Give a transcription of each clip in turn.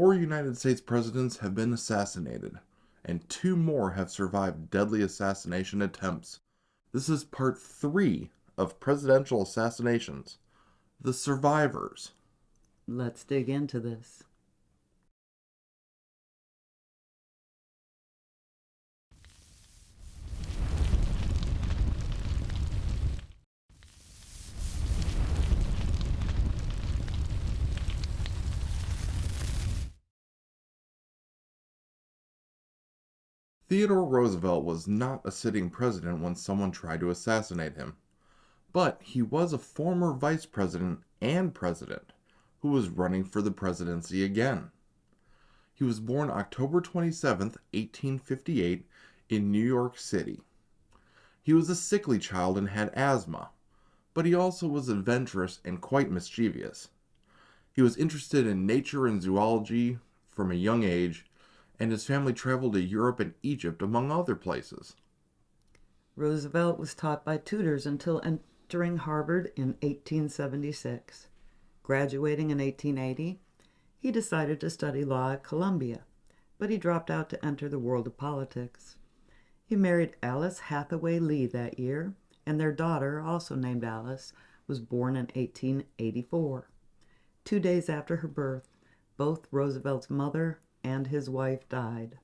4 United States presidents have been assassinated, and 2 more have survived deadly assassination attempts. This is part 3 of presidential assassinations. The survivors. Let's dig into this. Theodore Roosevelt was not a sitting president when someone tried to assassinate him, but he was a former vice president and president who was running for the presidency again. He was born October 27, 1858, in New York City. He was a sickly child and had asthma, but he also was adventurous and quite mischievous. He was interested in nature and zoology from a young age, and his family traveled to Europe and Egypt, among other places. Roosevelt was taught by tutors until entering Harvard in 1876. Graduating in 1880, he decided to study law at Columbia, but he dropped out to enter the world of politics. He married Alice Hathaway Lee that year, and their daughter, also named Alice, was born in 1884. 2 days after her birth, both Roosevelt's mother and his wife died.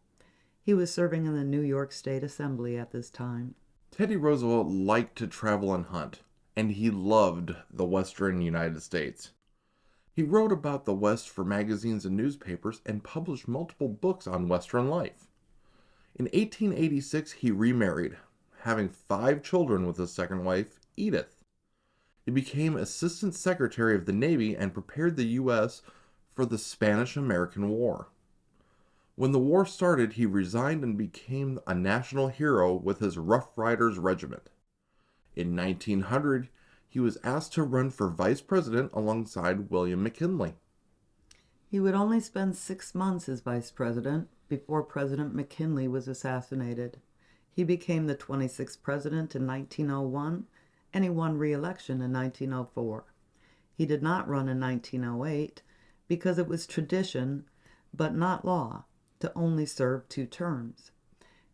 He was serving in the New York State Assembly at this time. Teddy Roosevelt liked to travel and hunt, and he loved the Western United States. He wrote about the West for magazines and newspapers and published multiple books on Western life. In 1886, he remarried, having 5 children with his second wife, Edith. He became Assistant Secretary of the Navy and prepared the U.S. for the Spanish-American War. When the war started, he resigned and became a national hero with his Rough Riders Regiment. In 1900, he was asked to run for vice president alongside William McKinley. He would only spend 6 months as vice president before President McKinley was assassinated. He became the 26th president in 1901, and he won re-election in 1904. He did not run in 1908 because it was tradition, but not law, to only serve 2 terms.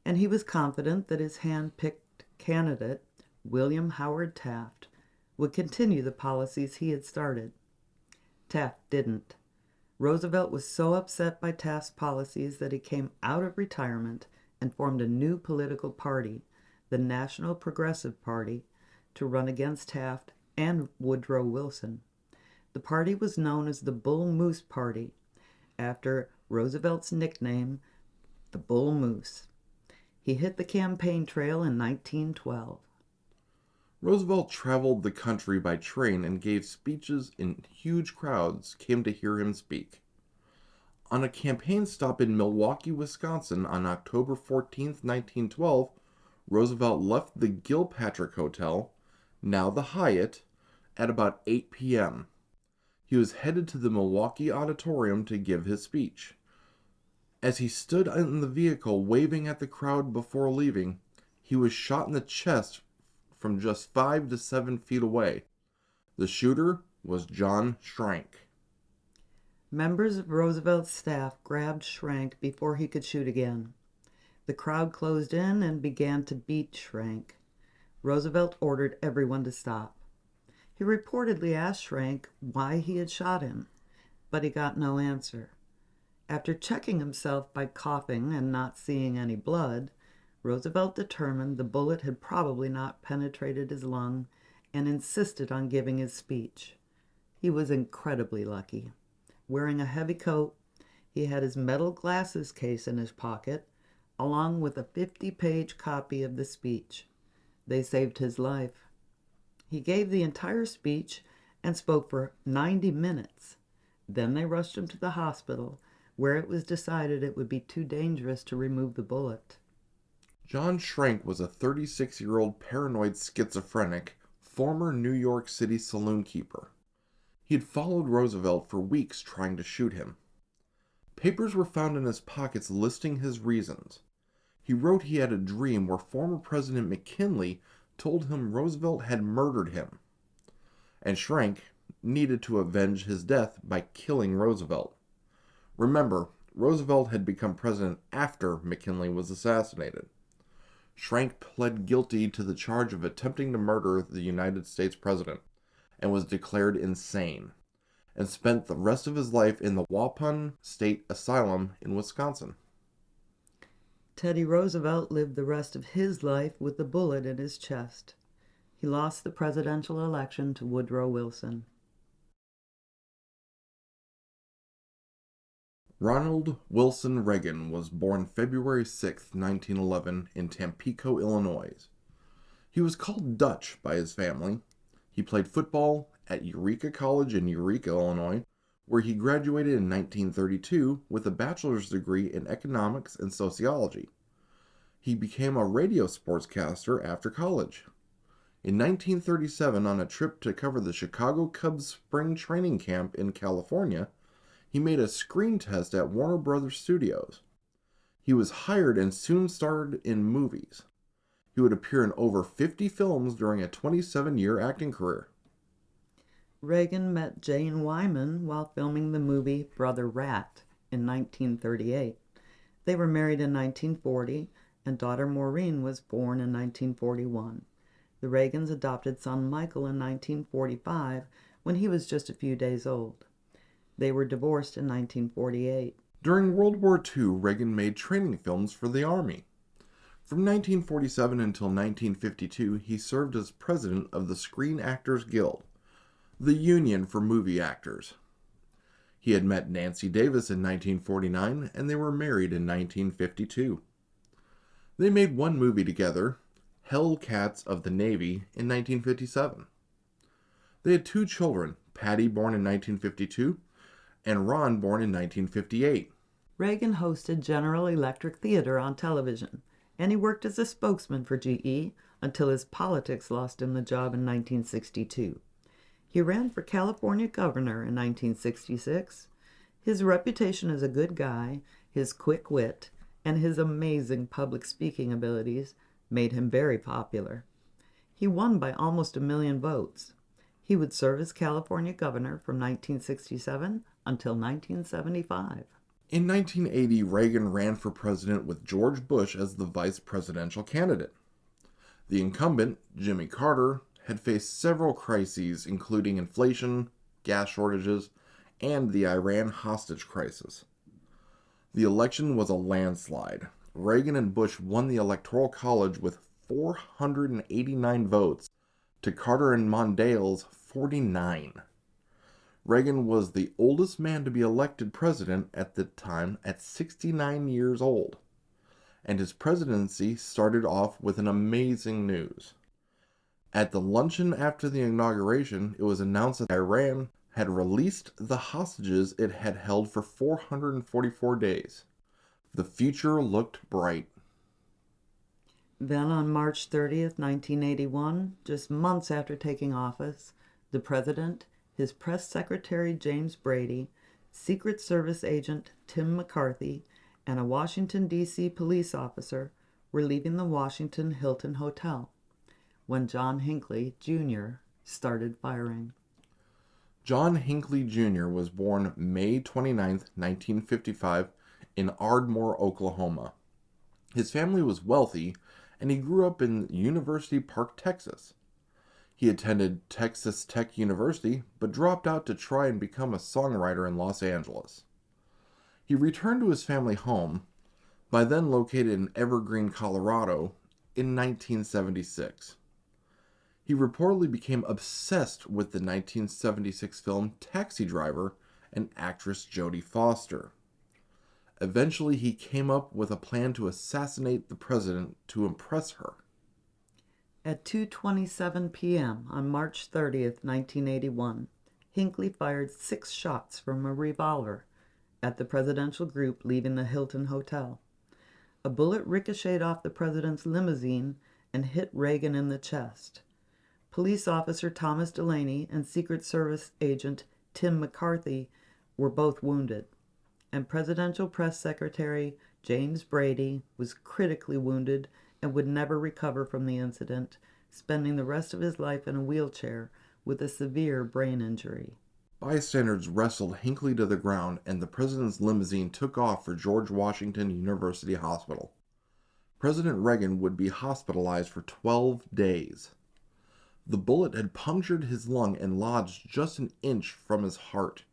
And he was confident that his hand-picked candidate, William Howard Taft, would continue the policies he had started. Taft didn't. Roosevelt was so upset by Taft's policies that he came out of retirement and formed a new political party, the National Progressive Party, to run against Taft and Woodrow Wilson. The party was known as the Bull Moose Party, after Roosevelt's nickname, the Bull Moose. He hit the campaign trail in 1912. Roosevelt traveled the country by train and gave speeches, and huge crowds came to hear him speak. On a campaign stop in Milwaukee, Wisconsin on October 14, 1912, Roosevelt left the Gilpatrick Hotel, now the Hyatt, at about 8 p.m. He was headed to the Milwaukee auditorium to give his speech. As he stood in the vehicle waving at the crowd before leaving, he was shot in the chest from just 5 to 7 feet away. The shooter was John Schrank. Members of Roosevelt's staff grabbed Schrank before he could shoot again. The crowd closed in and began to beat Schrank. Roosevelt ordered everyone to stop. He reportedly asked Schrank why he had shot him, but he got no answer. After checking himself by coughing and not seeing any blood, Roosevelt determined the bullet had probably not penetrated his lung and insisted on giving his speech. He was incredibly lucky. Wearing a heavy coat, he had his metal glasses case in his pocket, along with a 50-page copy of the speech. They saved his life. He gave the entire speech and spoke for 90 minutes. Then they rushed him to the hospital, where it was decided it would be too dangerous to remove the bullet. John Schrank was a 36-year-old paranoid schizophrenic, former New York City saloon keeper. He had followed Roosevelt for weeks trying to shoot him. Papers were found in his pockets listing his reasons. He wrote he had a dream where former President McKinley told him Roosevelt had murdered him, and Schrank needed to avenge his death by killing Roosevelt. Remember, Roosevelt had become president after McKinley was assassinated. Schrank pled guilty to the charge of attempting to murder the United States president and was declared insane, and spent the rest of his life in the Waupun State Asylum in Wisconsin. Teddy Roosevelt lived the rest of his life with a bullet in his chest. He lost the presidential election to Woodrow Wilson. Ronald Wilson Reagan was born February 6, 1911, in Tampico, Illinois. He was called Dutch by his family. He played football at Eureka College in Eureka, Illinois, where he graduated in 1932 with a bachelor's degree in economics and sociology. He became a radio sportscaster after college. In 1937, on a trip to cover the Chicago Cubs spring training camp in California, he made a screen test at Warner Brothers Studios. He was hired and soon starred in movies. He would appear in over 50 films during a 27-year acting career. Reagan met Jane Wyman while filming the movie Brother Rat in 1938. They were married in 1940, and daughter Maureen was born in 1941. The Reagans adopted son Michael in 1945 when he was just a few days old. They were divorced in 1948. During World War II, Reagan made training films for the Army. From 1947 until 1952, he served as president of the Screen Actors Guild, the union for movie actors. He had met Nancy Davis in 1949, and they were married in 1952. They made one movie together, Hellcats of the Navy, in 1957. They had 2 children, Patty, born in 1952, and Ron, born in 1958. Reagan hosted General Electric Theater on television, and he worked as a spokesman for GE until his politics lost him the job in 1962. He ran for California governor in 1966. His reputation as a good guy, his quick wit, and his amazing public speaking abilities made him very popular. He won by almost 1 million votes. He would serve as California governor from 1967 until 1975. In 1980, Reagan ran for president with George Bush as the vice presidential candidate. The incumbent, Jimmy Carter, had faced several crises, including inflation, gas shortages, and the Iran hostage crisis. The election was a landslide. Reagan and Bush won the Electoral College with 489 votes to Carter and Mondale's 49. Reagan was the oldest man to be elected president at the time at 69 years old, and his presidency started off with an amazing news. At the luncheon after the inauguration, it was announced that Iran had released the hostages it had held for 444 days. The future looked bright. Then on March 30th, 1981, just months after taking office, the president, his press secretary James Brady, Secret Service agent Tim McCarthy, and a Washington, D.C. police officer were leaving the Washington Hilton Hotel when John Hinckley, Jr. started firing. John Hinckley Jr. was born May 29, 1955, in Ardmore, Oklahoma. His family was wealthy, and he grew up in University Park, Texas. He attended Texas Tech University, but dropped out to try and become a songwriter in Los Angeles. He returned to his family home, by then located in Evergreen, Colorado, in 1976. He reportedly became obsessed with the 1976 film Taxi Driver and actress Jodie Foster. Eventually, he came up with a plan to assassinate the president to impress her. At 2:27 p.m. on March 30th, 1981, Hinckley fired 6 shots from a revolver at the presidential group leaving the Hilton Hotel. A bullet ricocheted off the president's limousine and hit Reagan in the chest. Police officer Thomas Delaney and Secret Service agent Tim McCarthy were both wounded, and presidential press secretary James Brady was critically wounded and would never recover from the incident, spending the rest of his life in a wheelchair with a severe brain injury. Bystanders wrestled Hinckley to the ground, and the president's limousine took off for George Washington University Hospital. President Reagan would be hospitalized for 12 days. The bullet had punctured his lung and lodged just an inch from his heart.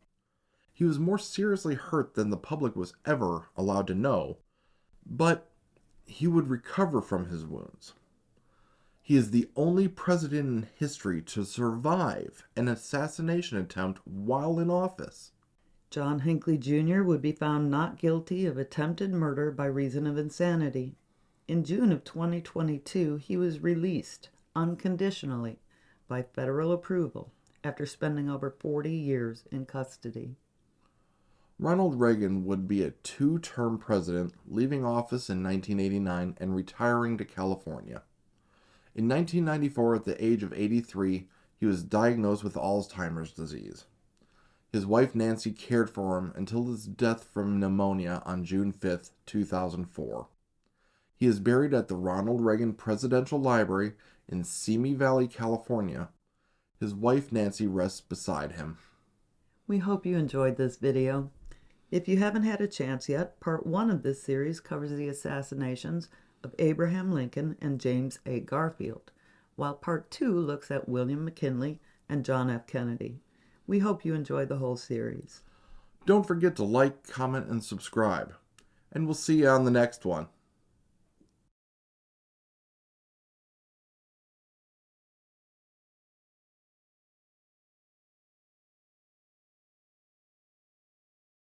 He was more seriously hurt than the public was ever allowed to know, but he would recover from his wounds. He is the only president in history to survive an assassination attempt while in office. John Hinckley Jr. would be found not guilty of attempted murder by reason of insanity. In June of 2022, he was released unconditionally by federal approval after spending over 40 years in custody. Ronald Reagan would be a two-term president, leaving office in 1989 and retiring to California. In 1994, at the age of 83, he was diagnosed with Alzheimer's disease. His wife Nancy cared for him until his death from pneumonia on June 5, 2004. He is buried at the Ronald Reagan Presidential Library in Simi Valley, California. His wife Nancy rests beside him. We hope you enjoyed this video. If you haven't had a chance yet, part 1 of this series covers the assassinations of Abraham Lincoln and James A. Garfield, while part 2 looks at William McKinley and John F. Kennedy. We hope you enjoy the whole series. Don't forget to like, comment, and subscribe. And we'll see you on the next one.